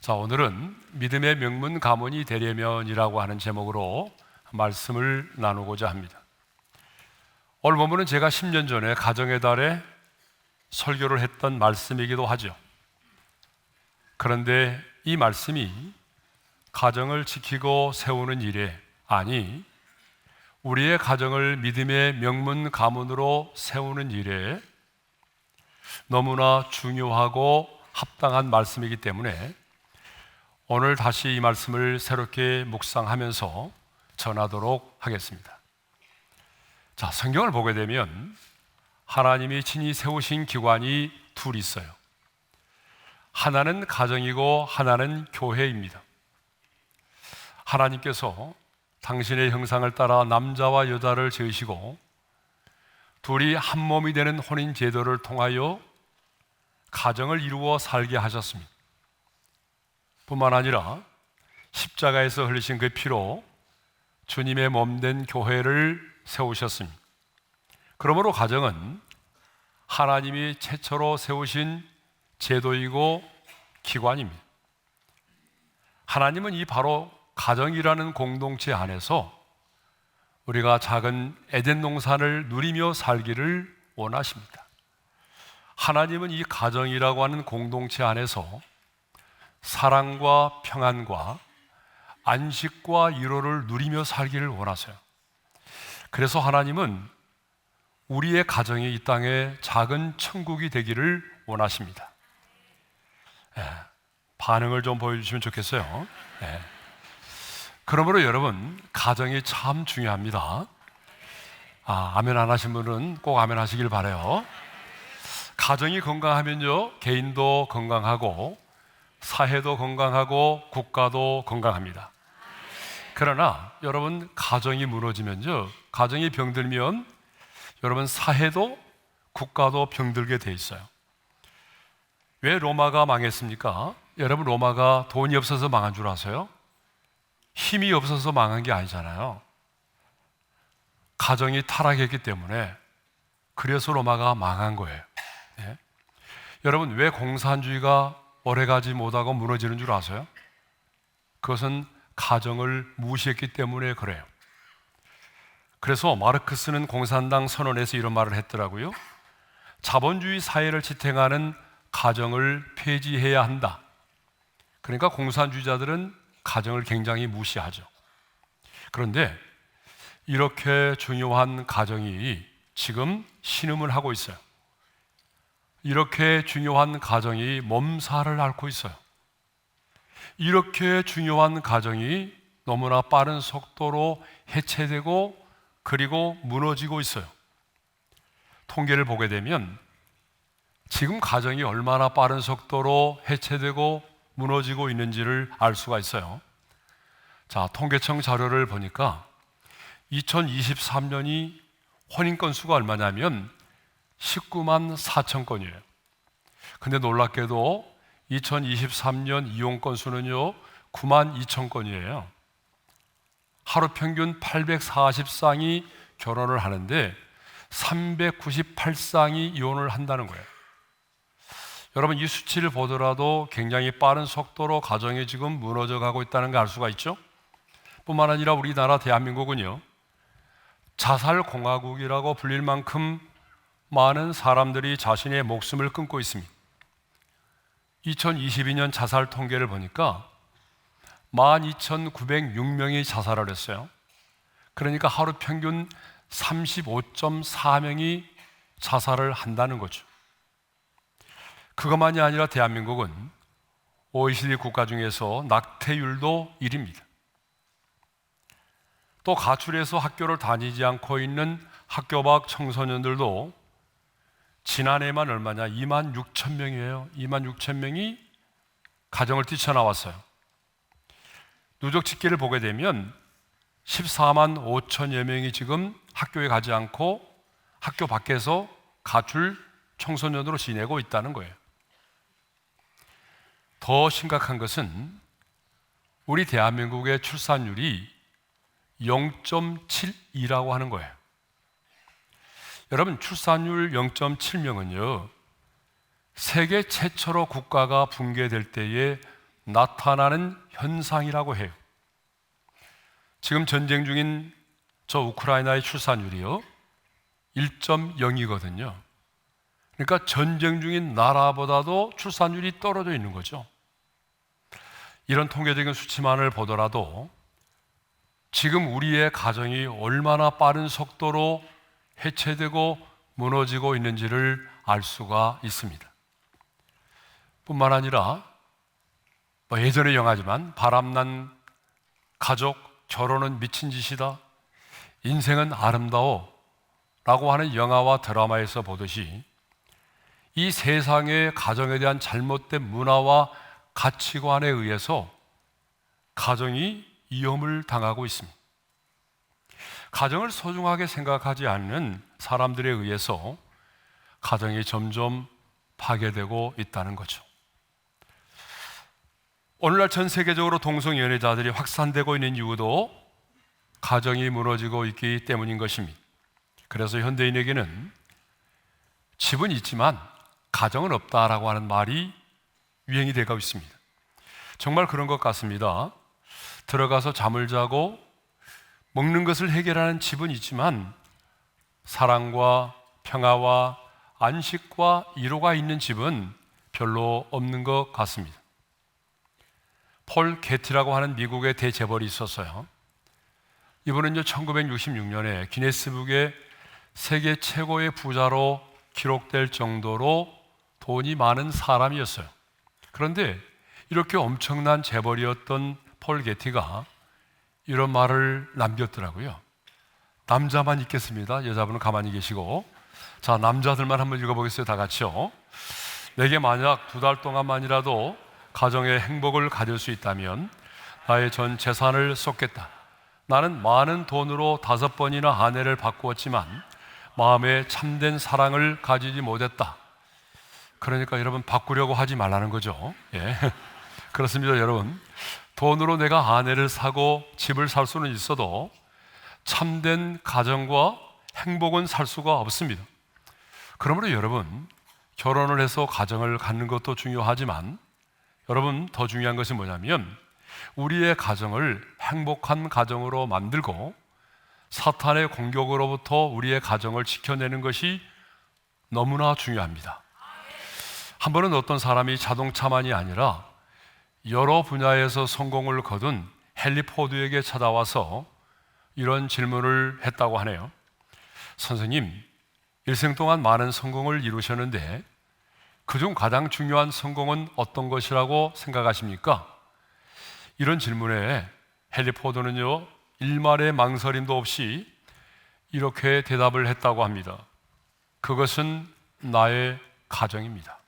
자, 오늘은 믿음의 명문 가문이 되려면이라고 하는 제목으로 말씀을 나누고자 합니다. 오늘 본문은 제가 10년 전에 가정의 달에 설교를 했던 말씀이기도 하죠. 그런데 이 말씀이 가정을 지키고 세우는 일에, 아니 우리의 가정을 믿음의 명문 가문으로 세우는 일에 너무나 중요하고 합당한 말씀이기 때문에 오늘 다시 이 말씀을 새롭게 묵상하면서 전하도록 하겠습니다. 자, 성경을 보게 되면 하나님이 친히 세우신 기관이 둘 있어요. 하나는 가정이고 하나는 교회입니다. 하나님께서 당신의 형상을 따라 남자와 여자를 지으시고 둘이 한 몸이 되는 혼인 제도를 통하여 가정을 이루어 살게 하셨습니다. 뿐만 아니라 십자가에서 흘리신 그 피로 주님의 몸된 교회를 세우셨습니다. 그러므로 가정은 하나님이 최초로 세우신 제도이고 기관입니다. 하나님은 이 바로 가정이라는 공동체 안에서 우리가 작은 에덴 동산을 누리며 살기를 원하십니다. 하나님은 이 가정이라고 하는 공동체 안에서 사랑과 평안과 안식과 위로를 누리며 살기를 원하세요. 그래서 하나님은 우리의 가정이 이 땅에 작은 천국이 되기를 원하십니다. 반응을 좀 보여주시면 좋겠어요. 그러므로 여러분, 가정이 참 중요합니다. 아멘 안 하신 분은 꼭 아멘 하시길 바라요. 가정이 건강하면요, 개인도 건강하고 사회도 건강하고 국가도 건강합니다. 그러나 여러분, 가정이 무너지면요, 가정이 병들면 여러분, 사회도 국가도 병들게 돼 있어요. 왜 로마가 망했습니까? 여러분, 로마가 돈이 없어서 망한 줄 아세요? 힘이 없어서 망한 게 아니잖아요. 가정이 타락했기 때문에, 그래서 로마가 망한 거예요. 여러분, 왜 공산주의가 오래가지 못하고 무너지는 줄 아세요? 그것은 가정을 무시했기 때문에 그래요. 그래서 마르크스는 공산당 선언에서 이런 말을 했더라고요. 자본주의 사회를 지탱하는 가정을 폐지해야 한다. 그러니까 공산주의자들은 가정을 굉장히 무시하죠. 그런데 이렇게 중요한 가정이 지금 신음을 하고 있어요. 이렇게 중요한 가정이 몸살을 앓고 있어요. 이렇게 중요한 가정이 너무나 빠른 속도로 해체되고 그리고 무너지고 있어요. 통계를 보게 되면 지금 가정이 얼마나 빠른 속도로 해체되고 무너지고 있는지를 알 수가 있어요. 자, 통계청 자료를 보니까 2023년이 혼인 건수가 얼마냐면 19만 4천 건이에요. 근데 놀랍게도 2023년 이혼 건수는요 9만 2천 건이에요. 하루 평균 840쌍이 결혼을 하는데 398쌍이 이혼을 한다는 거예요. 여러분, 이 수치를 보더라도 굉장히 빠른 속도로 가정이 지금 무너져 가고 있다는 걸 알 수가 있죠. 뿐만 아니라 우리나라 대한민국은요, 자살공화국이라고 불릴 만큼 많은 사람들이 자신의 목숨을 끊고 있습니다. 2022년 자살 통계를 보니까 12,906명이 자살을 했어요. 그러니까 하루 평균 35.4명이 자살을 한다는 거죠. 그것만이 아니라 대한민국은 OECD 국가 중에서 낙태율도 1위입니다. 또 가출해서 학교를 다니지 않고 있는 학교 밖 청소년들도 지난해만 얼마냐? 2만 6천 명이에요. 2만 6천 명이 가정을 뛰쳐나왔어요. 누적 집계를 보게 되면 14만 5천여 명이 지금 학교에 가지 않고 학교 밖에서 가출 청소년으로 지내고 있다는 거예요. 더 심각한 것은 우리 대한민국의 출산율이 0.72라고 하는 거예요. 여러분, 출산율 0.7명은요 세계 최초로 국가가 붕괴될 때에 나타나는 현상이라고 해요. 지금 전쟁 중인 저 우크라이나의 출산율이요 1.0이거든요. 그러니까 전쟁 중인 나라보다도 출산율이 떨어져 있는 거죠. 이런 통계적인 수치만을 보더라도 지금 우리의 가정이 얼마나 빠른 속도로 해체되고 무너지고 있는지를 알 수가 있습니다. 뿐만 아니라 예전의 영화지만 바람난 가족, 결혼은 미친 짓이다, 인생은 아름다워 라고 하는 영화와 드라마에서 보듯이 이 세상의 가정에 대한 잘못된 문화와 가치관에 의해서 가정이 위험을 당하고 있습니다. 가정을 소중하게 생각하지 않는 사람들에 의해서 가정이 점점 파괴되고 있다는 거죠. 오늘날 전 세계적으로 동성연애자들이 확산되고 있는 이유도 가정이 무너지고 있기 때문인 것입니다. 그래서 현대인에게는 집은 있지만 가정은 없다라고 하는 말이 유행이 되고 있습니다. 정말 그런 것 같습니다. 들어가서 잠을 자고 먹는 것을 해결하는 집은 있지만 사랑과 평화와 안식과 위로가 있는 집은 별로 없는 것 같습니다. 폴 게티라고 하는 미국의 대재벌이 있었어요. 이분은요 1966년에 기네스북에 세계 최고의 부자로 기록될 정도로 돈이 많은 사람이었어요. 그런데 이렇게 엄청난 재벌이었던 폴 게티가 이런 말을 남겼더라고요. 남자만 읽겠습니다. 여자분은 가만히 계시고. 자, 남자들만 한번 읽어보겠어요. 다 같이요. 내게 만약 2달 동안만이라도 가정의 행복을 가질 수 있다면 나의 전 재산을 쏟겠다. 나는 많은 돈으로 5번이나 아내를 바꾸었지만 마음에 참된 사랑을 가지지 못했다. 그러니까 여러분 바꾸려고 하지 말라는 거죠. 예. 그렇습니다, 여러분. 돈으로 내가 아내를 사고 집을 살 수는 있어도 참된 가정과 행복은 살 수가 없습니다. 그러므로 여러분, 결혼을 해서 가정을 갖는 것도 중요하지만 여러분, 더 중요한 것이 뭐냐면 우리의 가정을 행복한 가정으로 만들고 사탄의 공격으로부터 우리의 가정을 지켜내는 것이 너무나 중요합니다. 한 번은 어떤 사람이 자동차만이 아니라 여러 분야에서 성공을 거둔 헨리 포드에게 찾아와서 이런 질문을 했다고 하네요. 선생님, 일생 동안 많은 성공을 이루셨는데 그중 가장 중요한 성공은 어떤 것이라고 생각하십니까? 이런 질문에 헨리 포드는요 일말의 망설임도 없이 이렇게 대답을 했다고 합니다. 그것은 나의 가정입니다.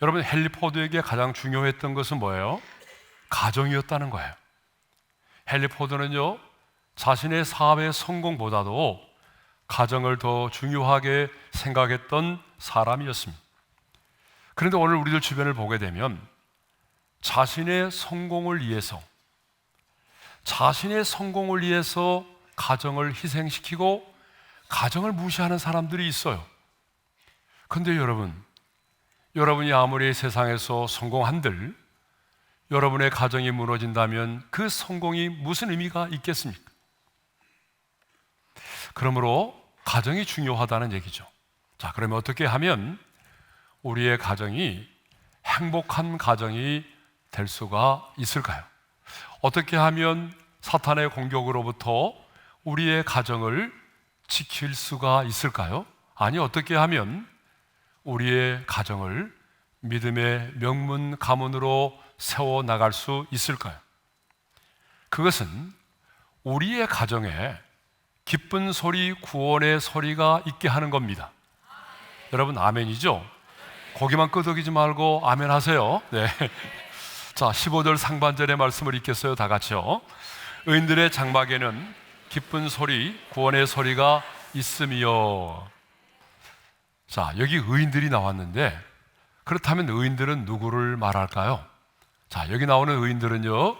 여러분, 헨리 포드에게 가장 중요했던 것은 뭐예요? 가정이었다는 거예요. 헨리 포드는요 자신의 사업의 성공보다도 가정을 더 중요하게 생각했던 사람이었습니다. 그런데 오늘 우리들 주변을 보게 되면 자신의 성공을 위해서 가정을 희생시키고 가정을 무시하는 사람들이 있어요. 그런데 여러분이 아무리 세상에서 성공한들 여러분의 가정이 무너진다면 그 성공이 무슨 의미가 있겠습니까? 그러므로 가정이 중요하다는 얘기죠. 자, 그러면 어떻게 하면 우리의 가정이 행복한 가정이 될 수가 있을까요? 어떻게 하면 사탄의 공격으로부터 우리의 가정을 지킬 수가 있을까요? 아니, 어떻게 하면 우리의 가정을 믿음의 명문 가문으로 세워나갈 수 있을까요? 그것은 우리의 가정에 기쁜 소리, 구원의 소리가 있게 하는 겁니다. 여러분, 아멘이죠? 고기만 끄덕이지 말고 아멘 하세요. 네. 자, 15절 상반절의 말씀을 읽겠어요. 다 같이요. 의인들의 장막에는 기쁜 소리, 구원의 소리가 있으며. 자, 여기 의인들이 나왔는데 그렇다면 의인들은 누구를 말할까요? 자, 여기 나오는 의인들은요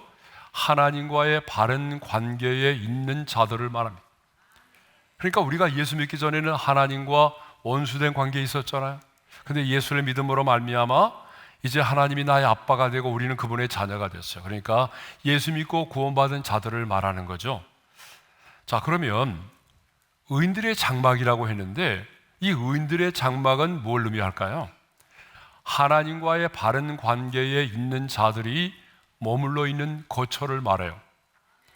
하나님과의 바른 관계에 있는 자들을 말합니다. 그러니까 우리가 예수 믿기 전에는 하나님과 원수된 관계에 있었잖아요. 근데 예수를 믿음으로 말미암아 이제 하나님이 나의 아빠가 되고 우리는 그분의 자녀가 됐어요. 그러니까 예수 믿고 구원받은 자들을 말하는 거죠. 자, 그러면 의인들의 장막이라고 했는데 이 의인들의 장막은 뭘 의미할까요? 하나님과의 바른 관계에 있는 자들이 머물러 있는 거처를 말해요.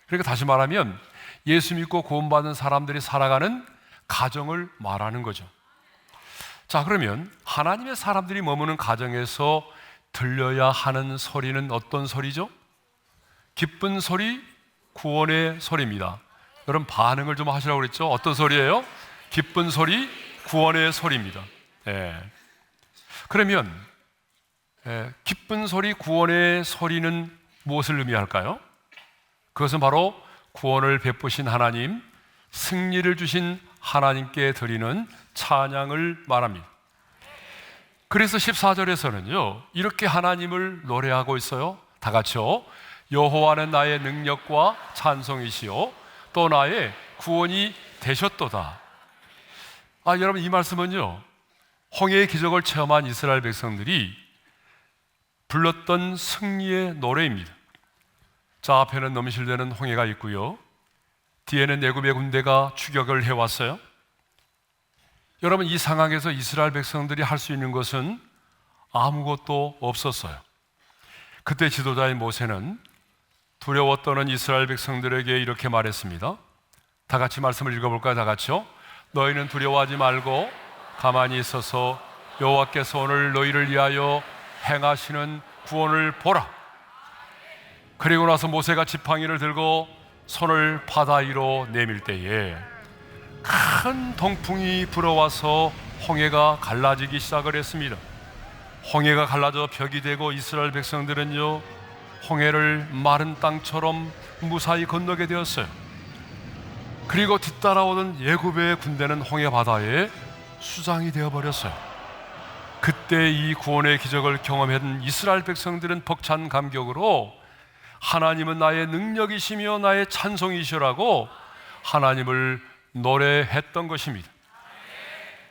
그러니까 다시 말하면 예수 믿고 구원받은 사람들이 살아가는 가정을 말하는 거죠. 자, 그러면 하나님의 사람들이 머무는 가정에서 들려야 하는 소리는 어떤 소리죠? 기쁜 소리, 구원의 소리입니다. 여러분 반응을 좀 하시라고 그랬죠? 어떤 소리예요? 기쁜 소리, 구원의 소리입니다. 그러면 기쁜 소리, 구원의 소리는 무엇을 의미할까요? 그것은 바로 구원을 베푸신 하나님, 승리를 주신 하나님께 드리는 찬양을 말합니다. 그래서 14절에서는요 이렇게 하나님을 노래하고 있어요. 다 같이요. 여호와는 나의 능력과 찬송이시요 또 나의 구원이 되셨도다. 여러분 이 말씀은요 홍해의 기적을 체험한 이스라엘 백성들이 불렀던 승리의 노래입니다. 자, 앞에는 넘실대는 홍해가 있고요, 뒤에는 애굽의 군대가 추격을 해왔어요. 여러분 이 상황에서 이스라엘 백성들이 할 수 있는 것은 아무것도 없었어요. 그때 지도자인 모세는 두려워 떠는 이스라엘 백성들에게 이렇게 말했습니다. 다 같이 말씀을 읽어볼까요? 다 같이요. 너희는 두려워하지 말고 가만히 있어서 여호와께서 오늘 너희를 위하여 행하시는 구원을 보라. 그리고 나서 모세가 지팡이를 들고 손을 바다 위로 내밀 때에 큰 동풍이 불어와서 홍해가 갈라지기 시작을 했습니다. 홍해가 갈라져 벽이 되고 이스라엘 백성들은요 홍해를 마른 땅처럼 무사히 건너게 되었어요. 그리고 뒤따라오던 애굽의 군대는 홍해 바다에 수장이 되어버렸어요. 그때 이 구원의 기적을 경험한 이스라엘 백성들은 벅찬 감격으로 하나님은 나의 능력이시며 나의 찬송이시라고 하나님을 노래했던 것입니다.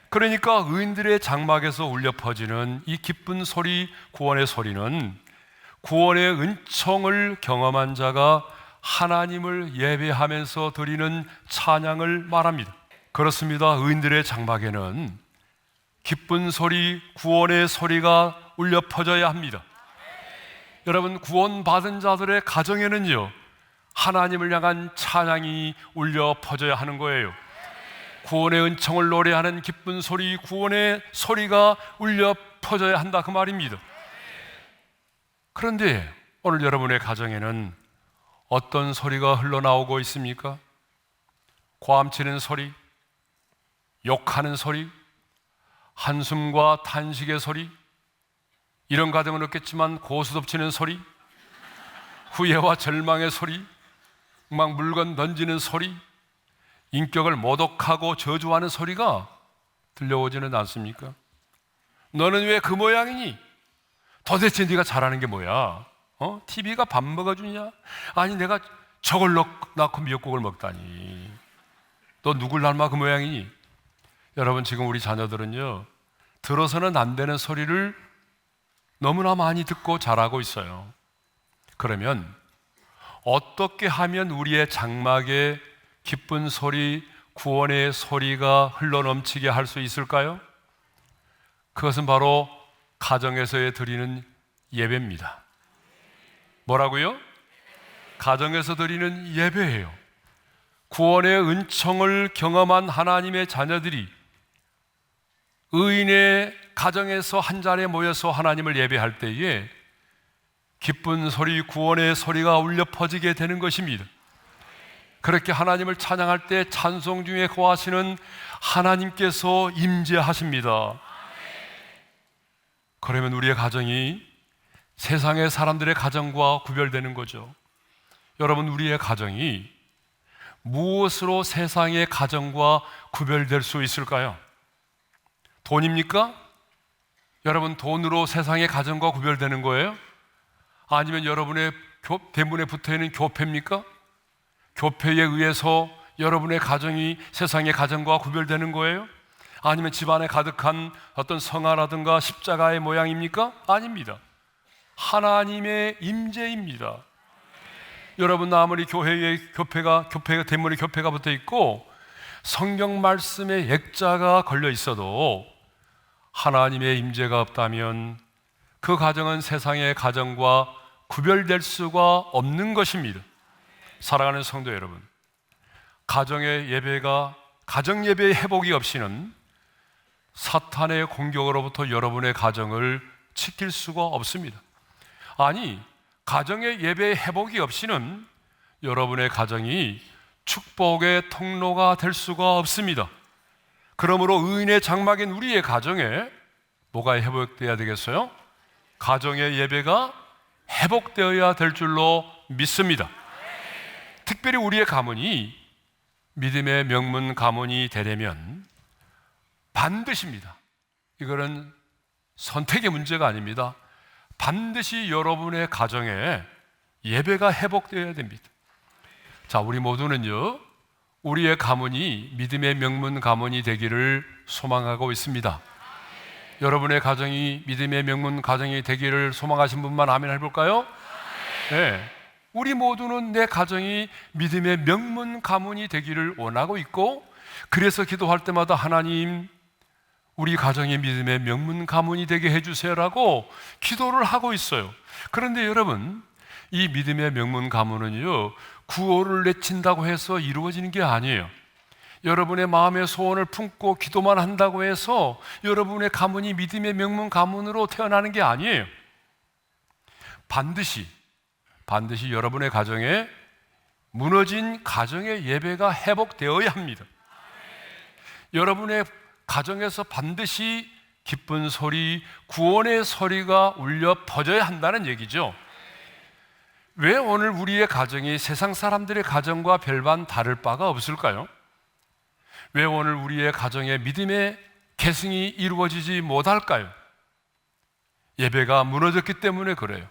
그러니까 의인들의 장막에서 울려 퍼지는 이 기쁜 소리, 구원의 소리는 구원의 은총을 경험한 자가 하나님을 예배하면서 드리는 찬양을 말합니다. 그렇습니다. 의인들의 장막에는 기쁜 소리, 구원의 소리가 울려 퍼져야 합니다. 여러분 구원받은 자들의 가정에는요 하나님을 향한 찬양이 울려 퍼져야 하는 거예요. 구원의 은총을 노래하는 기쁜 소리, 구원의 소리가 울려 퍼져야 한다 그 말입니다. 그런데 오늘 여러분의 가정에는 어떤 소리가 흘러나오고 있습니까? 고함치는 소리, 욕하는 소리, 한숨과 탄식의 소리, 이런 가정은 없겠지만 고스톱치는 소리, 후회와 절망의 소리, 막 물건 던지는 소리, 인격을 모독하고 저주하는 소리가 들려오지는 않습니까? 너는 왜 그 모양이니? 도대체 네가 잘하는 게 뭐야? TV가 밥 먹어주냐? 아니 내가 저걸 낳고 미역국을 먹다니. 너 누굴 닮아 그 모양이니? 여러분 지금 우리 자녀들은요 들어서는 안 되는 소리를 너무나 많이 듣고 자라고 있어요. 그러면 어떻게 하면 우리의 장막에 기쁜 소리, 구원의 소리가 흘러넘치게 할 수 있을까요? 그것은 바로 가정에서 드리는 예배입니다. 뭐라고요? 가정에서 드리는 예배예요. 구원의 은총을 경험한 하나님의 자녀들이 의인의 가정에서 한 자리에 모여서 하나님을 예배할 때에 기쁜 소리, 구원의 소리가 울려 퍼지게 되는 것입니다. 그렇게 하나님을 찬양할 때 찬송 중에 거하시는 하나님께서 임재하십니다. 그러면 우리의 가정이 세상의 사람들의 가정과 구별되는 거죠. 여러분 우리의 가정이 무엇으로 세상의 가정과 구별될 수 있을까요? 돈입니까? 여러분 돈으로 세상의 가정과 구별되는 거예요? 아니면 여러분의 대문에 붙어있는 교패입니까? 교패에 의해서 여러분의 가정이 세상의 가정과 구별되는 거예요? 아니면 집안에 가득한 어떤 성화라든가 십자가의 모양입니까? 아닙니다. 하나님의 임재입니다. 여러분, 아무리 교회에 대문에 교패가 붙어 있고 성경 말씀에 액자가 걸려 있어도 하나님의 임재가 없다면 그 가정은 세상의 가정과 구별될 수가 없는 것입니다. 사랑하는 성도 여러분, 가정 예배의 회복이 없이는 사탄의 공격으로부터 여러분의 가정을 지킬 수가 없습니다. 아니, 가정의 예배의 회복이 없이는 여러분의 가정이 축복의 통로가 될 수가 없습니다. 그러므로 의인의 장막인 우리의 가정에 뭐가 회복되어야 되겠어요? 가정의 예배가 회복되어야 될 줄로 믿습니다. 특별히 우리의 가문이 믿음의 명문 가문이 되려면 반드시입니다. 이거는 선택의 문제가 아닙니다. 반드시 여러분의 가정에 예배가 회복되어야 됩니다. 자, 우리 모두는요, 우리의 가문이 믿음의 명문 가문이 되기를 소망하고 있습니다. 여러분의 가정이 믿음의 명문 가정이 되기를 소망하신 분만 아멘 해볼까요? 네. 우리 모두는 내 가정이 믿음의 명문 가문이 되기를 원하고 있고, 그래서 기도할 때마다 하나님, 우리 가정이 믿음의 명문 가문이 되게 해주세요라고 기도를 하고 있어요. 그런데 여러분, 이 믿음의 명문 가문은요, 구호를 내친다고 해서 이루어지는 게 아니에요. 여러분의 마음의 소원을 품고 기도만 한다고 해서 여러분의 가문이 믿음의 명문 가문으로 태어나는 게 아니에요. 반드시 여러분의 가정에 무너진 가정의 예배가 회복되어야 합니다. 여러분의 가정에서 반드시 기쁜 소리, 구원의 소리가 울려 퍼져야 한다는 얘기죠. 왜 오늘 우리의 가정이 세상 사람들의 가정과 별반 다를 바가 없을까요? 왜 오늘 우리의 가정에 믿음의 계승이 이루어지지 못할까요? 예배가 무너졌기 때문에 그래요.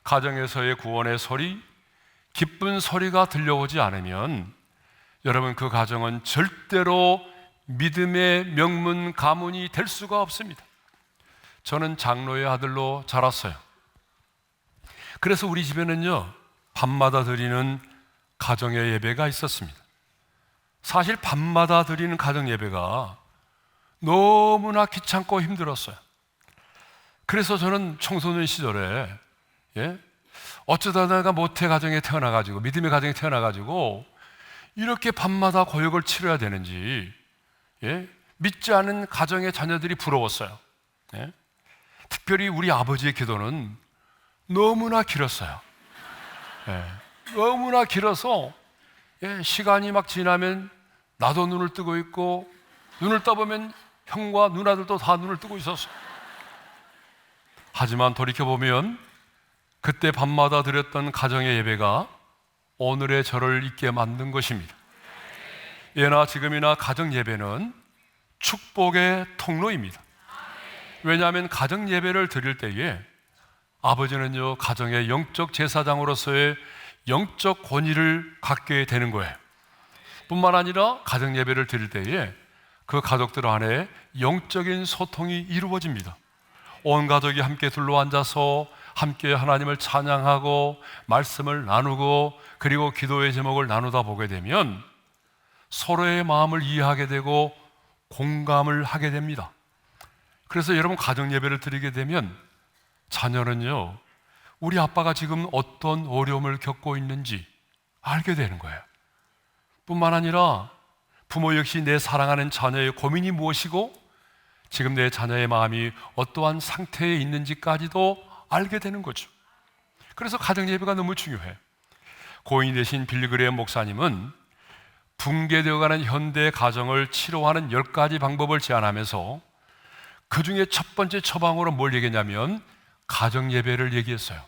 가정에서의 구원의 소리, 기쁜 소리가 들려오지 않으면 여러분, 그 가정은 절대로 믿음의 명문 가문이 될 수가 없습니다. 저는 장로의 아들로 자랐어요. 그래서 우리 집에는요, 밤마다 드리는 가정의 예배가 있었습니다. 사실 밤마다 드리는 가정 예배가 너무나 귀찮고 힘들었어요. 그래서 저는 청소년 시절에 어쩌다 내가 모태 가정에 태어나가지고, 믿음의 가정에 태어나가지고 이렇게 밤마다 고역을 치러야 되는지 믿지 않은 가정의 자녀들이 부러웠어요. 특별히 우리 아버지의 기도는 너무나 길었어요. 너무나 길어서 시간이 막 지나면 나도 눈을 뜨고 있고, 눈을 떠보면 형과 누나들도 다 눈을 뜨고 있었어요. 하지만 돌이켜보면 그때 밤마다 드렸던 가정의 예배가 오늘의 저를 있게 만든 것입니다. 예나 지금이나 가정 예배는 축복의 통로입니다. 왜냐하면 가정 예배를 드릴 때에 아버지는요, 가정의 영적 제사장으로서의 영적 권위를 갖게 되는 거예요. 뿐만 아니라 가정 예배를 드릴 때에 그 가족들 안에 영적인 소통이 이루어집니다. 온 가족이 함께 둘러앉아서 함께 하나님을 찬양하고 말씀을 나누고 그리고 기도의 제목을 나누다 보게 되면 서로의 마음을 이해하게 되고 공감을 하게 됩니다. 그래서 여러분, 가정 예배를 드리게 되면 자녀는요, 우리 아빠가 지금 어떤 어려움을 겪고 있는지 알게 되는 거예요. 뿐만 아니라 부모 역시 내 사랑하는 자녀의 고민이 무엇이고 지금 내 자녀의 마음이 어떠한 상태에 있는지까지도 알게 되는 거죠. 그래서 가정 예배가 너무 중요해요. 고인이 되신 빌리그레엄 목사님은 붕괴되어가는 현대 가정을 치료하는 10가지 방법을 제안하면서 그 중에 첫 번째 처방으로 뭘 얘기했냐면 가정 예배를 얘기했어요.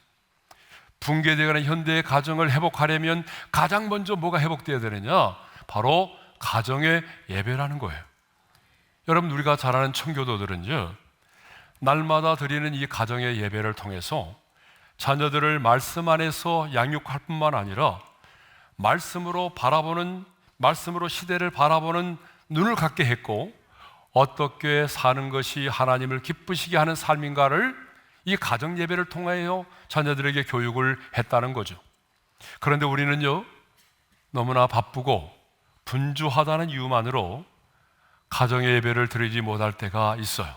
붕괴되어가는 현대의 가정을 회복하려면 가장 먼저 뭐가 회복되어야 되느냐? 바로 가정의 예배라는 거예요. 여러분, 우리가 잘 아는 청교도들은요, 날마다 드리는 이 가정의 예배를 통해서 자녀들을 말씀 안에서 양육할 뿐만 아니라 말씀으로 시대를 바라보는 눈을 갖게 했고, 어떻게 사는 것이 하나님을 기쁘시게 하는 삶인가를 이 가정 예배를 통하여 자녀들에게 교육을 했다는 거죠. 그런데 우리는요, 너무나 바쁘고 분주하다는 이유만으로 가정의 예배를 드리지 못할 때가 있어요.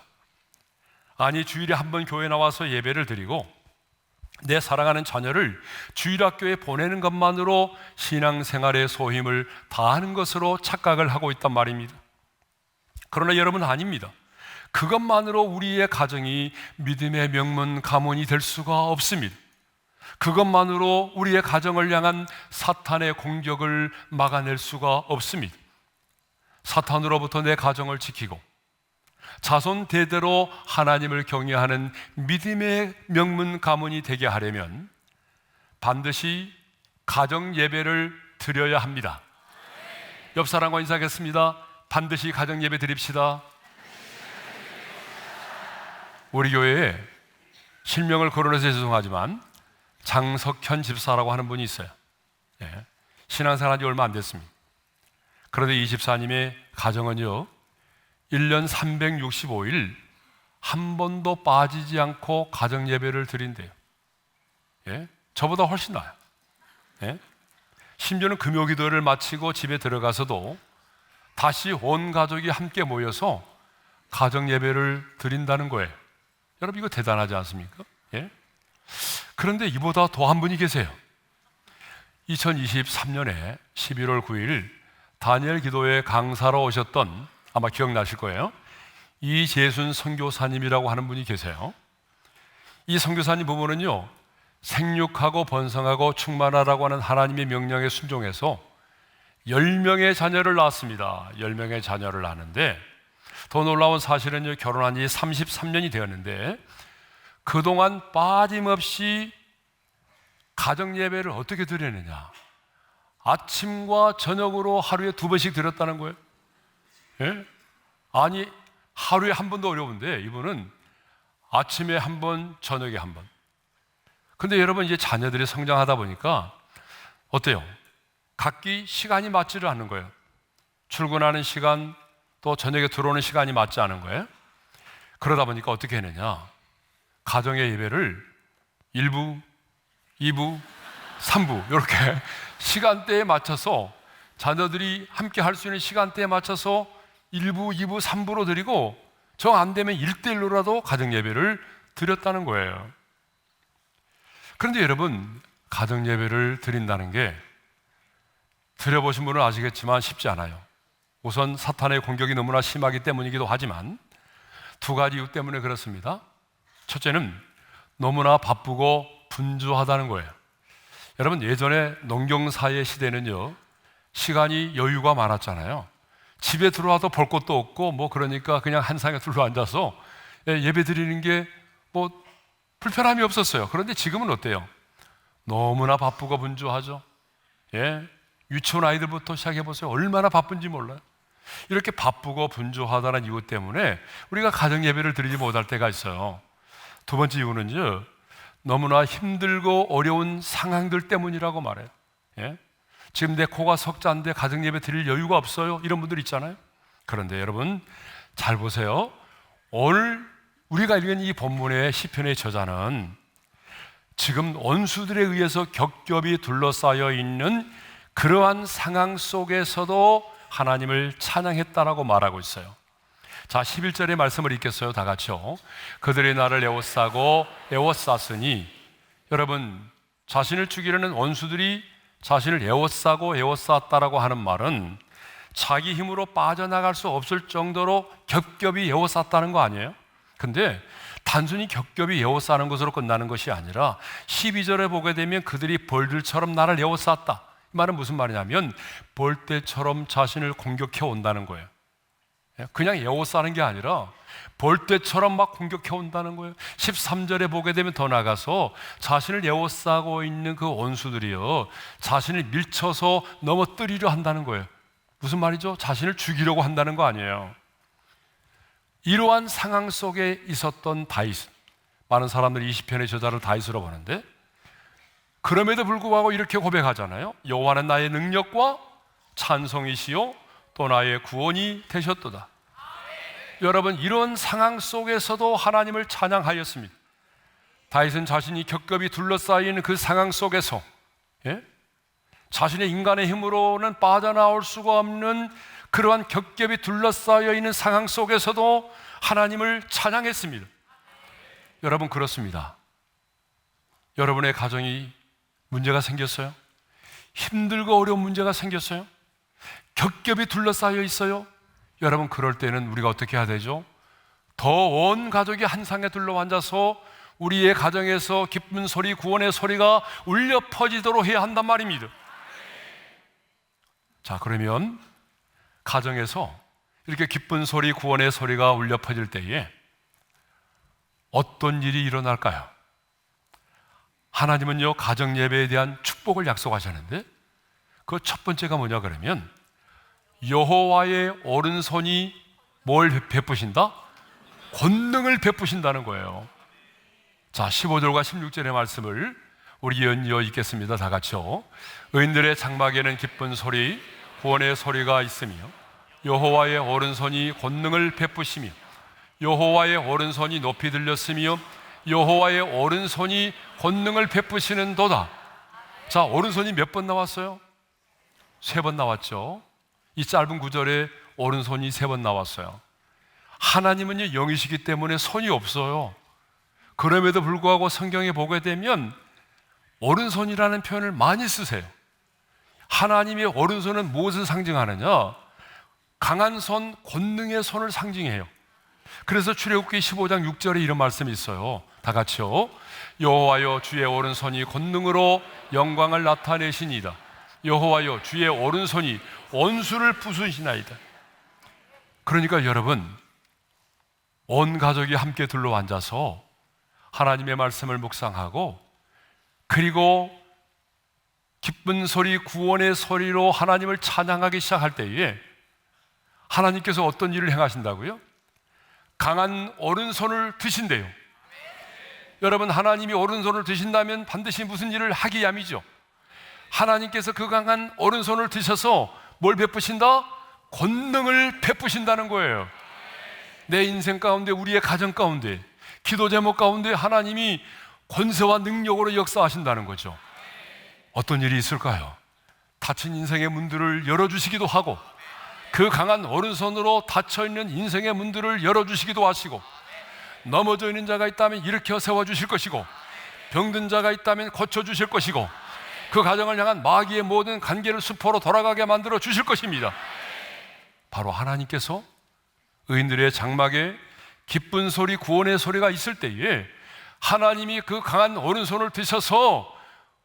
아니, 주일에 한 번 교회 나와서 예배를 드리고 내 사랑하는 자녀를 주일학교에 보내는 것만으로 신앙생활의 소임을 다하는 것으로 착각을 하고 있단 말입니다. 그러나 여러분, 아닙니다. 그것만으로 우리의 가정이 믿음의 명문 가문이 될 수가 없습니다. 그것만으로 우리의 가정을 향한 사탄의 공격을 막아낼 수가 없습니다. 사탄으로부터 내 가정을 지키고 자손 대대로 하나님을 경외하는 믿음의 명문 가문이 되게 하려면 반드시 가정 예배를 드려야 합니다. 옆 사람과 인사하겠습니다. 반드시 가정 예배 드립시다. 우리 교회에 실명을 거론해서 죄송하지만 장석현 집사라고 하는 분이 있어요. 예. 신앙생활 한 지 얼마 안 됐습니다. 그런데 이 집사님의 가정은요, 1년 365일 한 번도 빠지지 않고 가정 예배를 드린대요. 예? 저보다 훨씬 나아요. 예? 심지어는 금요 기도를 마치고 집에 들어가서도 다시 온 가족이 함께 모여서 가정 예배를 드린다는 거예요. 여러분, 이거 대단하지 않습니까? 예? 그런데 이보다 더 한 분이 계세요. 2023년에 11월 9일 다니엘 기도회 강사로 오셨던, 아마 기억나실 거예요, 이재순 선교사님이라고 하는 분이 계세요. 이 선교사님 부부는요, 생육하고 번성하고 충만하라고 하는 하나님의 명령에 순종해서 10명의 자녀를 낳았습니다. 10명의 자녀를 낳았는데 더 놀라운 사실은요, 결혼한 지 33년이 되었는데 그동안 빠짐없이 가정 예배를 어떻게 드리느냐, 아침과 저녁으로 하루에 2번씩 드렸다는 거예요. 예? 아니, 하루에 한 번도 어려운데 이분은 아침에 한 번, 저녁에 한 번. 근데 여러분, 이제 자녀들이 성장하다 보니까 어때요? 각기 시간이 맞지를 않는 거예요. 출근하는 시간, 또 저녁에 들어오는 시간이 맞지 않은 거예요. 그러다 보니까 어떻게 했느냐, 가정의 예배를 1부, 2부, 3부 이렇게 시간대에 맞춰서 자녀들이 함께 할 수 있는 시간대에 맞춰서 1부, 2부, 3부로 드리고 정 안 되면 1대1로라도 가정 예배를 드렸다는 거예요. 그런데 여러분, 가정 예배를 드린다는 게 드려보신 분은 아시겠지만 쉽지 않아요. 우선 사탄의 공격이 너무나 심하기 때문이기도 하지만 두 가지 이유 때문에 그렇습니다. 첫째는 너무나 바쁘고 분주하다는 거예요. 여러분, 예전에 농경사의 시대는요, 시간이 여유가 많았잖아요. 집에 들어와도 볼 것도 없고 그러니까 그냥 한 상에 둘러앉아서 예배 드리는 게 불편함이 없었어요. 그런데 지금은 어때요? 너무나 바쁘고 분주하죠. 예? 유치원 아이들부터 시작해 보세요. 얼마나 바쁜지 몰라요. 이렇게 바쁘고 분주하다는 이유 때문에 우리가 가정 예배를 드리지 못할 때가 있어요. 두 번째 이유는요, 너무나 힘들고 어려운 상황들 때문이라고 말해요. 예? 지금 내 코가 석자인데 가정 예배 드릴 여유가 없어요, 이런 분들 있잖아요. 그런데 여러분, 잘 보세요. 오늘 우리가 읽은 이 본문의 시편의 저자는 지금 원수들에 의해서 겹겹이 둘러싸여 있는 그러한 상황 속에서도 하나님을 찬양했다라고 말하고 있어요. 자, 11절의 말씀을 읽겠어요, 다 같이요. 그들이 나를 에워쌌으니, 여러분, 자신을 죽이려는 원수들이 자신을 에워쌌다라고 하는 말은 자기 힘으로 빠져나갈 수 없을 정도로 겹겹이 에워쌌다는 거 아니에요? 근데 단순히 겹겹이 에워싸는 것으로 끝나는 것이 아니라 12절에 보게 되면 그들이 벌들처럼 나를 에워쌌다. 이 말은 무슨 말이냐면 벌떼처럼 자신을 공격해 온다는 거예요. 그냥 에워싸는 게 아니라 벌떼처럼 막 공격해 온다는 거예요. 13절에 보게 되면 더 나가서 자신을 에워싸고 있는 그 원수들이요, 자신을 밀쳐서 넘어뜨리려 한다는 거예요. 무슨 말이죠? 자신을 죽이려고 한다는 거 아니에요. 이러한 상황 속에 있었던 다윗, 많은 사람들이 20편의 저자를 다윗으로 보는데 그럼에도 불구하고 이렇게 고백하잖아요. 여호와는 나의 능력과 찬송이시요 또 나의 구원이 되셨도다. 여러분, 이런 상황 속에서도 하나님을 찬양하였습니다. 다윗은 자신이 겹겹이 둘러싸인 그 상황 속에서, 예? 자신의 인간의 힘으로는 빠져나올 수가 없는 그러한 겹겹이 둘러싸여 있는 상황 속에서도 하나님을 찬양했습니다. 여러분, 그렇습니다. 여러분의 가정이 문제가 생겼어요? 힘들고 어려운 문제가 생겼어요? 겹겹이 둘러싸여 있어요? 여러분, 그럴 때는 우리가 어떻게 해야 되죠? 더 온 가족이 한 상에 둘러앉아서 우리의 가정에서 기쁜 소리, 구원의 소리가 울려 퍼지도록 해야 한단 말입니다. 자, 그러면 가정에서 이렇게 기쁜 소리, 구원의 소리가 울려 퍼질 때에 어떤 일이 일어날까요? 하나님은요, 가정 예배에 대한 축복을 약속하셨는데 그 첫 번째가 뭐냐 그러면 여호와의 오른손이 뭘 베푸신다? 권능을 베푸신다는 거예요. 자, 15절과 16절의 말씀을 우리 연이어 읽겠습니다. 다 같이요. 의인들의 장막에는 기쁜 소리, 구원의 소리가 있으며 여호와의 오른손이 권능을 베푸시며 여호와의 오른손이 높이 들렸으며 여호와의 오른손이 권능을 베푸시는 도다. 자, 오른손이 몇 번 나왔어요? 3번 나왔죠. 이 짧은 구절에 오른손이 3번 나왔어요. 하나님은요, 영이시기 때문에 손이 없어요. 그럼에도 불구하고 성경에 보게 되면 오른손이라는 표현을 많이 쓰세요. 하나님의 오른손은 무엇을 상징하느냐? 강한 손, 권능의 손을 상징해요. 그래서 출애굽기 15장 6절에 이런 말씀이 있어요. 다 같이요. 여호와여, 주의 오른손이 권능으로 영광을 나타내시니이다. 여호와여, 주의 오른손이 원수를 부수시나이다. 그러니까 여러분, 온 가족이 함께 둘러앉아서 하나님의 말씀을 묵상하고 그리고 기쁜 소리, 구원의 소리로 하나님을 찬양하기 시작할 때에 하나님께서 어떤 일을 행하신다고요? 강한 오른손을 드신대요. 여러분, 하나님이 오른손을 드신다면 반드시 무슨 일을 하기 위함이죠. 하나님께서 그 강한 오른손을 드셔서 뭘 베푸신다? 권능을 베푸신다는 거예요. 내 인생 가운데, 우리의 가정 가운데, 기도 제목 가운데 하나님이 권세와 능력으로 역사하신다는 거죠. 어떤 일이 있을까요? 닫힌 인생의 문들을 열어주시기도 하고 그 강한 오른손으로 닫혀있는 인생의 문들을 열어주시기도 하시고 넘어져 있는 자가 있다면 일으켜 세워주실 것이고 병든 자가 있다면 고쳐주실 것이고 그 가정을 향한 마귀의 모든 관계를 수포로 돌아가게 만들어 주실 것입니다. 바로 하나님께서 의인들의 장막에 기쁜 소리, 구원의 소리가 있을 때에 하나님이 그 강한 오른손을 드셔서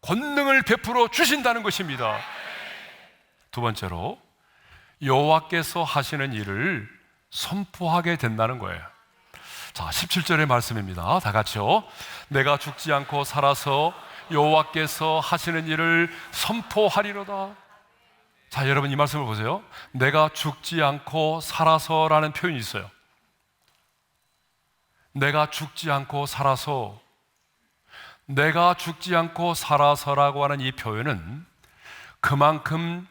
권능을 베풀어 주신다는 것입니다. 두 번째로 여호와께서 하시는 일을 선포하게 된다는 거예요. 자, 17절의 말씀입니다. 다 같이요. 내가 죽지 않고 살아서 여호와께서 하시는 일을 선포하리로다. 자, 여러분, 이 말씀을 보세요. 내가 죽지 않고 살아서라는 표현이 있어요. 내가 죽지 않고 살아서, 내가 죽지 않고 살아서라고 하는 이 표현은 그만큼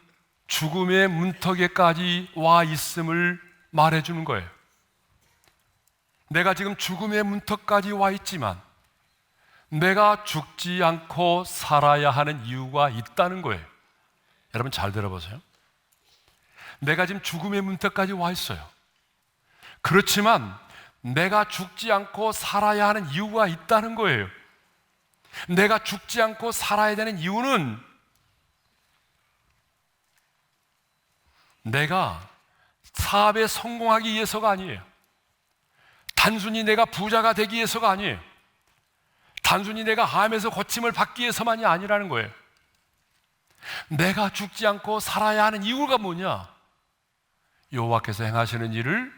죽음의 문턱에까지 와 있음을 말해주는 거예요. 내가 지금 죽음의 문턱까지 와 있지만 내가 죽지 않고 살아야 하는 이유가 있다는 거예요. 여러분, 잘 들어보세요. 내가 지금 죽음의 문턱까지 와 있어요. 그렇지만 내가 죽지 않고 살아야 하는 이유가 있다는 거예요. 내가 죽지 않고 살아야 되는 이유는 내가 사업에 성공하기 위해서가 아니에요. 단순히 내가 부자가 되기 위해서가 아니에요. 단순히 내가 암에서 고침을 받기 위해서만이 아니라는 거예요. 내가 죽지 않고 살아야 하는 이유가 뭐냐? 여호와께서 행하시는 일을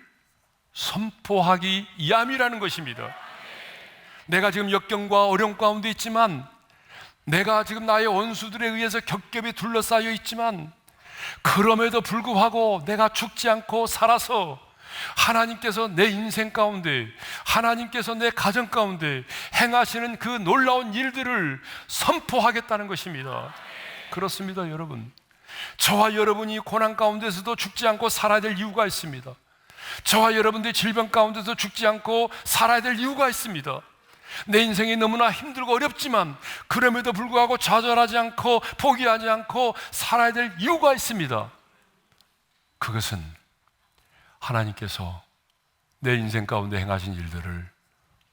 선포하기 위함이라는 것입니다. 내가 지금 역경과 어려움 가운데 있지만, 내가 지금 나의 원수들에 의해서 겹겹이 둘러싸여 있지만, 그럼에도 불구하고 내가 죽지 않고 살아서 하나님께서 내 인생 가운데, 하나님께서 내 가정 가운데 행하시는 그 놀라운 일들을 선포하겠다는 것입니다. 그렇습니다, 여러분. 저와 여러분이 고난 가운데서도 죽지 않고 살아야 될 이유가 있습니다. 저와 여러분들의 질병 가운데서 죽지 않고 살아야 될 이유가 있습니다. 내 인생이 너무나 힘들고 어렵지만 그럼에도 불구하고 좌절하지 않고 포기하지 않고 살아야 될 이유가 있습니다. 그것은 하나님께서 내 인생 가운데 행하신 일들을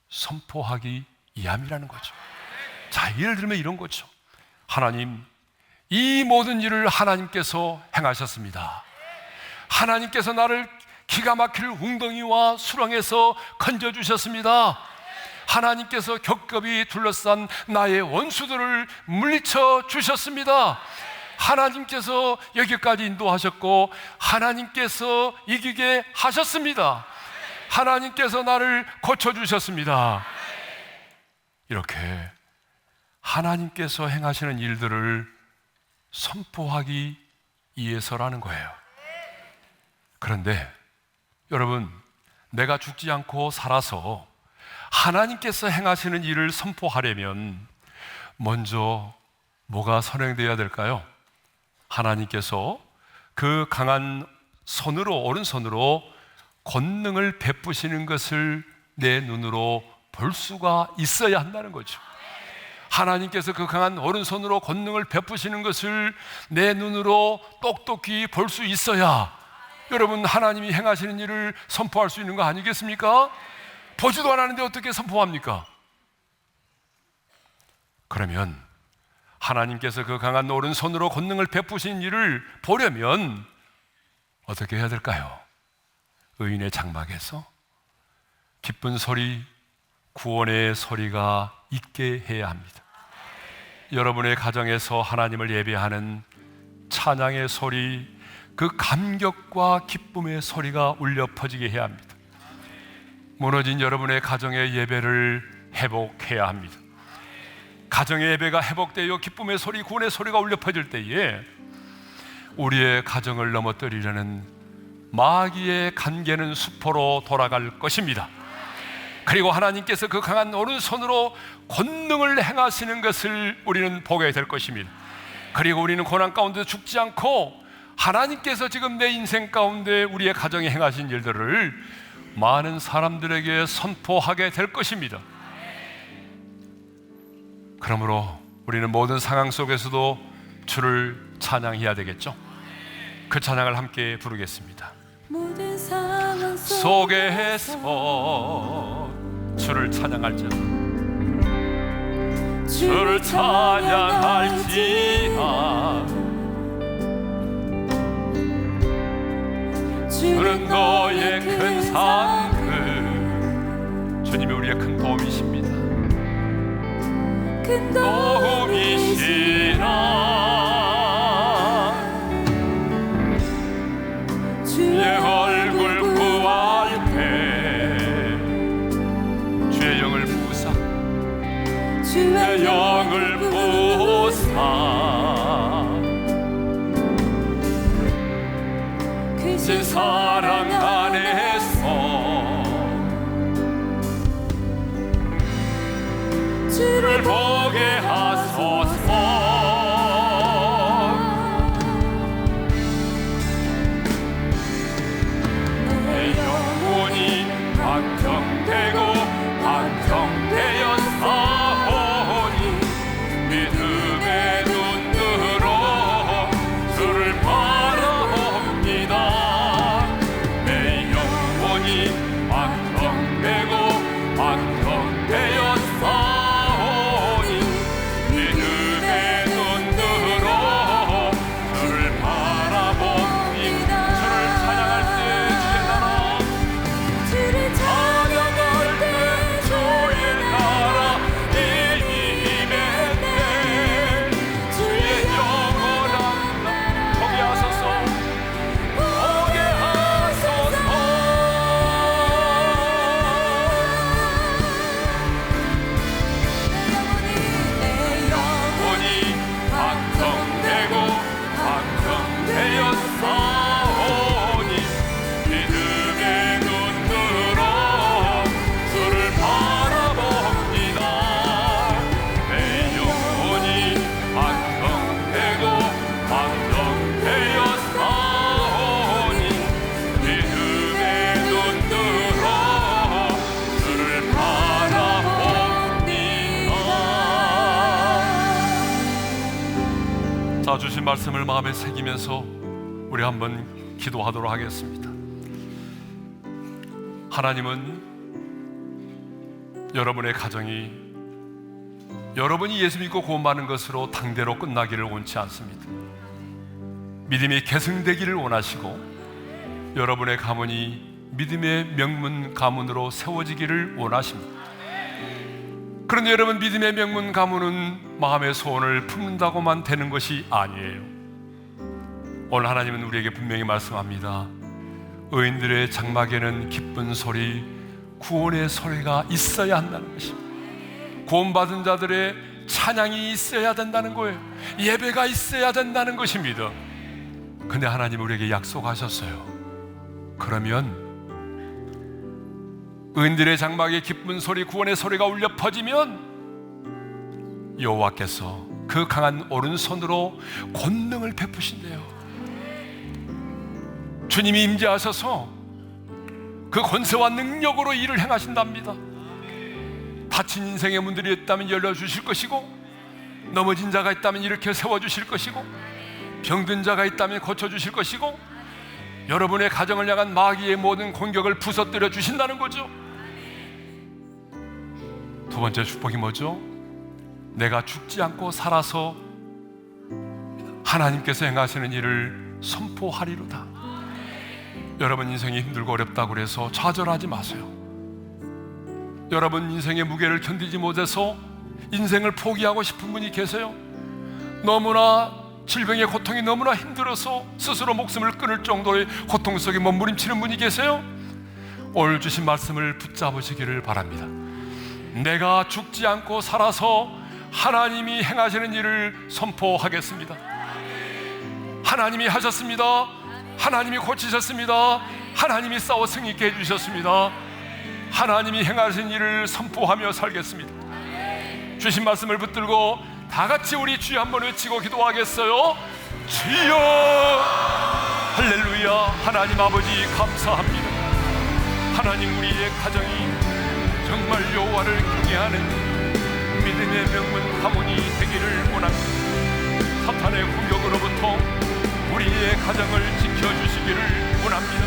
선포하기 위함이라는 거죠. 자, 예를 들면 이런 거죠. 하나님, 이 모든 일을 하나님께서 행하셨습니다. 하나님께서 나를 기가 막힐 웅덩이와 수렁에서 건져주셨습니다. 하나님께서 겹겹이 둘러싼 나의 원수들을 물리쳐 주셨습니다. 하나님께서 여기까지 인도하셨고 하나님께서 이기게 하셨습니다. 하나님께서 나를 고쳐주셨습니다. 이렇게 하나님께서 행하시는 일들을 선포하기 위해서라는 거예요. 그런데 여러분, 내가 죽지 않고 살아서 하나님께서 행하시는 일을 선포하려면 먼저 뭐가 선행되어야 될까요? 하나님께서 그 강한 손으로, 오른손으로 권능을 베푸시는 것을 내 눈으로 볼 수가 있어야 한다는 거죠. 하나님께서 그 강한 오른손으로 권능을 베푸시는 것을 내 눈으로 똑똑히 볼 수 있어야 여러분, 하나님이 행하시는 일을 선포할 수 있는 거 아니겠습니까? 보지도 않았는데 어떻게 선포합니까? 그러면 하나님께서 그 강한 오른손으로 권능을 베푸신 일을 보려면 어떻게 해야 될까요? 의인의 장막에서 기쁜 소리, 구원의 소리가 있게 해야 합니다. 여러분의 가정에서 하나님을 예배하는 찬양의 소리, 그 감격과 기쁨의 소리가 울려 퍼지게 해야 합니다. 무너진 여러분의 가정의 예배를 회복해야 합니다. 가정의 예배가 회복되어 기쁨의 소리, 구원의 소리가 울려 퍼질 때에 우리의 가정을 넘어뜨리려는 마귀의 간계는 수포로 돌아갈 것입니다. 그리고 하나님께서 그 강한 오른손으로 권능을 행하시는 것을 우리는 보게 될 것입니다. 그리고 우리는 고난 가운데 죽지 않고 하나님께서 지금 내 인생 가운데 우리의 가정에 행하신 일들을 많은 사람들에게 선포하게 될 것입니다. 그러므로 우리는 모든 상황 속에서도 주를 찬양해야 되겠죠. 그 찬양을 함께 부르겠습니다. 모든 상황 속에서 주를 찬양할지어다. 주를 찬양할지어다. 주는 너의 큰 상급. 주님이 우리의 큰 도움이십니다. 큰 도움이시라. 주의 얼굴 구할 때 주의 영을 부사, 주의 영을 부사 크신 사랑 안에서 주를 보게 하소서. 자, 주신 말씀을 마음에 새기면서 우리 한번 기도하도록 하겠습니다. 하나님은 여러분의 가정이 여러분이 예수 믿고 구원받는 것으로 당대로 끝나기를 원치 않습니다. 믿음이 계승되기를 원하시고 여러분의 가문이 믿음의 명문 가문으로 세워지기를 원하십니다. 그런데 여러분, 믿음의 명문 가문은 마음의 소원을 품는다고만 되는 것이 아니에요. 오늘 하나님은 우리에게 분명히 말씀합니다. 의인들의 장막에는 기쁜 소리, 구원의 소리가 있어야 한다는 것입니다. 구원받은 자들의 찬양이 있어야 된다는 거예요. 예배가 있어야 된다는 것입니다. 근데 하나님 우리에게 약속하셨어요. 그러면 의인들의 장막에 기쁜 소리, 구원의 소리가 울려 퍼지면 여호와께서 그 강한 오른손으로 권능을 베푸신대요. 주님이 임재하셔서 그 권세와 능력으로 일을 행하신답니다. 닫힌 인생의 문들이 있다면 열려주실 것이고, 넘어진 자가 있다면 일으켜 세워주실 것이고, 병든 자가 있다면 고쳐주실 것이고, 여러분의 가정을 향한 마귀의 모든 공격을 부서뜨려 주신다는 거죠. 두 번째 축복이 뭐죠? 내가 죽지 않고 살아서 하나님께서 행하시는 일을 선포하리로다. 여러분 인생이 힘들고 어렵다고 해서 좌절하지 마세요. 여러분 인생의 무게를 견디지 못해서 인생을 포기하고 싶은 분이 계세요. 너무나 질병의 고통이 너무나 힘들어서 스스로 목숨을 끊을 정도의 고통 속에 몸부림치는 분이 계세요. 오늘 주신 말씀을 붙잡으시기를 바랍니다. 내가 죽지 않고 살아서 하나님이 행하시는 일을 선포하겠습니다. 하나님이 하셨습니다. 하나님이 고치셨습니다. 하나님이 싸워 승리 있게 해주셨습니다. 하나님이 행하신 일을 선포하며 살겠습니다. 주신 말씀을 붙들고 다 같이 우리 주여 한번 외치고 기도하겠어요. 주여, 할렐루야. 하나님 아버지 감사합니다. 하나님, 우리의 가정이 정말 여호와를 경외하는 믿음의 명문 가문이 되기를 원합니다. 사탄의 공격으로부터 우리의 가정을 지켜주시기를 원합니다.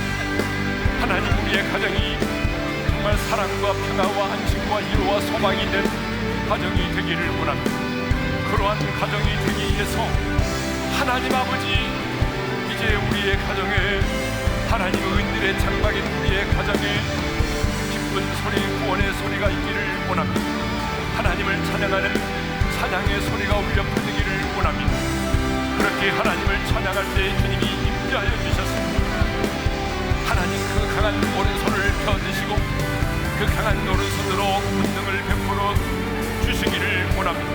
하나님, 우리의 가정이 정말 사랑과 평화와 안식과 위로와 소망이 있는 가정이 되기를 원합니다. 그러한 가정이 되기 위해서 하나님 아버지, 이제 우리의 가정에, 하나님의 은들의 장막인 우리의 가정에 기쁜 소리, 구원의 소리가 있기를 원합니다. 하나님을 찬양하는 찬양의 소리가 울려 퍼지기를 원합니다. 그렇게 하나님을 찬양할 때 주님이 임재하여 주셨습니다. 하나님, 그 강한 오른손을 펴드시고 그 강한 오른손으로 권능을 베풀어 주시기를 원합니다.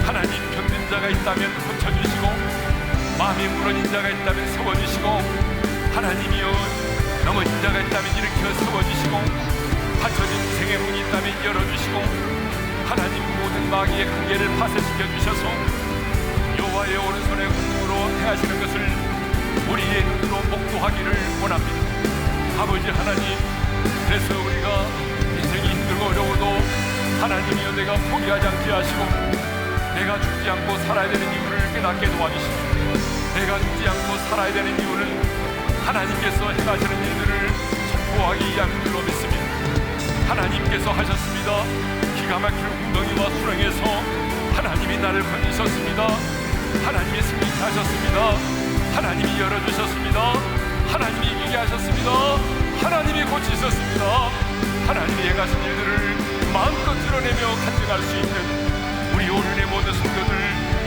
하나님, 병든 자가 있다면 고쳐주시고, 마음이 무너진 자가 있다면 세워주시고, 하나님이여 넘어진 자가 있다면 일으켜 세워주시고, 닫혀진 생의 문이 있다면 열어주시고, 하나님 모든 마귀의 관계를 파쇄시켜 주셔서 여호와의 오른손의 권능으로 행하시는 것을 우리의 눈으로 목도하기를 원합니다. 아버지 하나님, 그래서 우리가 인생이 힘들고 어려워도 하나님이여 내가 포기하지 않게 하시고 내가 죽지 않고 살아야 되는 이유를 깨닫게 도와주시고, 내가 죽지 않고 살아야 되는 이유는 하나님께서 행하시는 일들을 선포하기 위한 줄로 믿습니다. 하나님께서 하셨습니다. 기가 막힐 웅덩이와 수렁에서 하나님이 나를 건지셨습니다. 하나님이 승리케 하셨습니다. 하나님이 열어주셨습니다. 하나님이 이기게 하셨습니다. 하나님이 고치셨습니다. 하나님이 행하신 일들을 마음껏 드러내며 간증할 수 있는 우리 오륜의 모든 성도들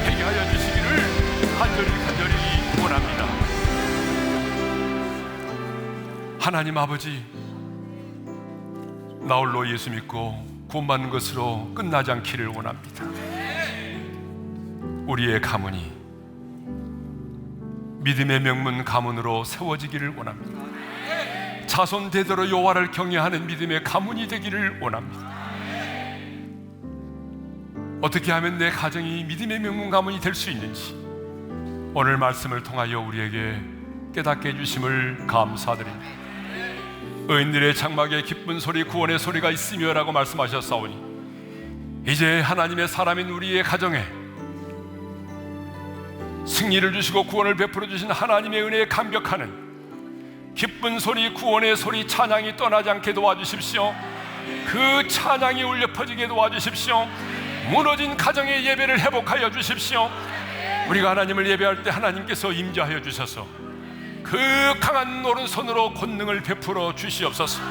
되게 하여 주시기를 간절히 원합니다. 하나님 아버지, 나홀로 예수 믿고 구원받는 것으로 끝나지 않기를 원합니다. 우리의 가문이 믿음의 명문 가문으로 세워지기를 원합니다. 자손 대대로 여호와를 경외하는 믿음의 가문이 되기를 원합니다. 어떻게 하면 내 가정이 믿음의 명문 가문이 될 수 있는지 오늘 말씀을 통하여 우리에게 깨닫게 해주심을 감사드립니다. 의인들의 장막에 기쁜 소리, 구원의 소리가 있으며 라고 말씀하셨사오니 이제 하나님의 사람인 우리의 가정에 승리를 주시고 구원을 베풀어 주신 하나님의 은혜에 감격하는 기쁜 소리, 구원의 소리, 찬양이 떠나지 않게 도와주십시오. 그 찬양이 울려 퍼지게 도와주십시오. 무너진 가정의 예배를 회복하여 주십시오. 우리가 하나님을 예배할 때 하나님께서 임재하여 주셔서 그 강한 오른손으로 권능을 베풀어 주시옵소서.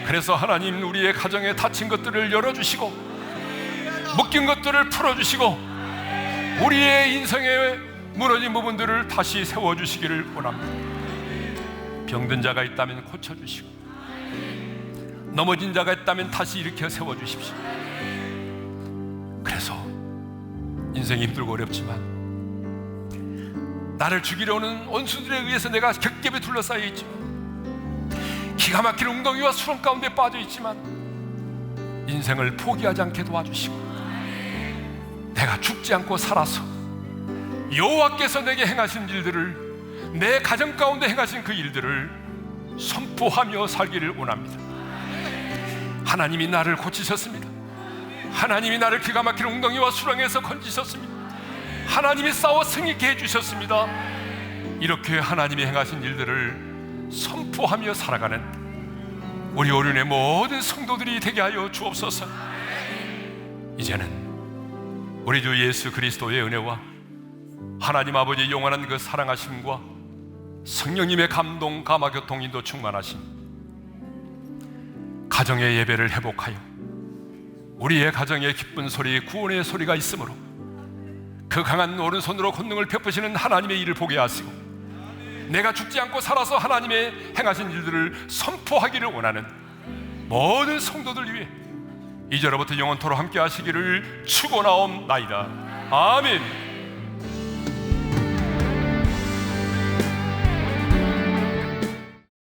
그래서 하나님, 우리의 가정에 닫힌 것들을 열어주시고 묶인 것들을 풀어주시고 우리의 인생의 무너진 부분들을 다시 세워주시기를 원합니다. 병든 자가 있다면 고쳐주시고 넘어진 자가 있다면 다시 일으켜 세워주십시오. 그래서 인생이 힘들고 어렵지만 나를 죽이려 오는 원수들에 의해서 내가 겹겹이 둘러싸여 있지만, 기가 막힌 웅덩이와 수렁 가운데 빠져 있지만 인생을 포기하지 않게 도와주시고 내가 죽지 않고 살아서 여호와께서 내게 행하신 일들을, 내 가정 가운데 행하신 그 일들을 선포하며 살기를 원합니다. 하나님이 나를 고치셨습니다. 하나님이 나를 기가 막힌 웅덩이와 수렁에서 건지셨습니다. 하나님이 싸워 승리케 해주셨습니다. 이렇게 하나님이 행하신 일들을 선포하며 살아가는 우리 오륜의 모든 성도들이 되게 하여 주옵소서. 이제는 우리 주 예수 그리스도의 은혜와 하나님 아버지의 영원한 그 사랑하심과 성령님의 감동, 감화, 교통, 인도 충만하심, 가정의 예배를 회복하여 우리의 가정에 기쁜 소리, 구원의 소리가 있으므로 그 강한 오른손으로 권능을 베푸시는 하나님의 일을 보게 하시고 내가 죽지 않고 살아서 하나님의 행하신 일들을 선포하기를 원하는 모든 성도들 위해 이제로부터 영원토록 함께 하시기를 축원하옵나이다. 아멘.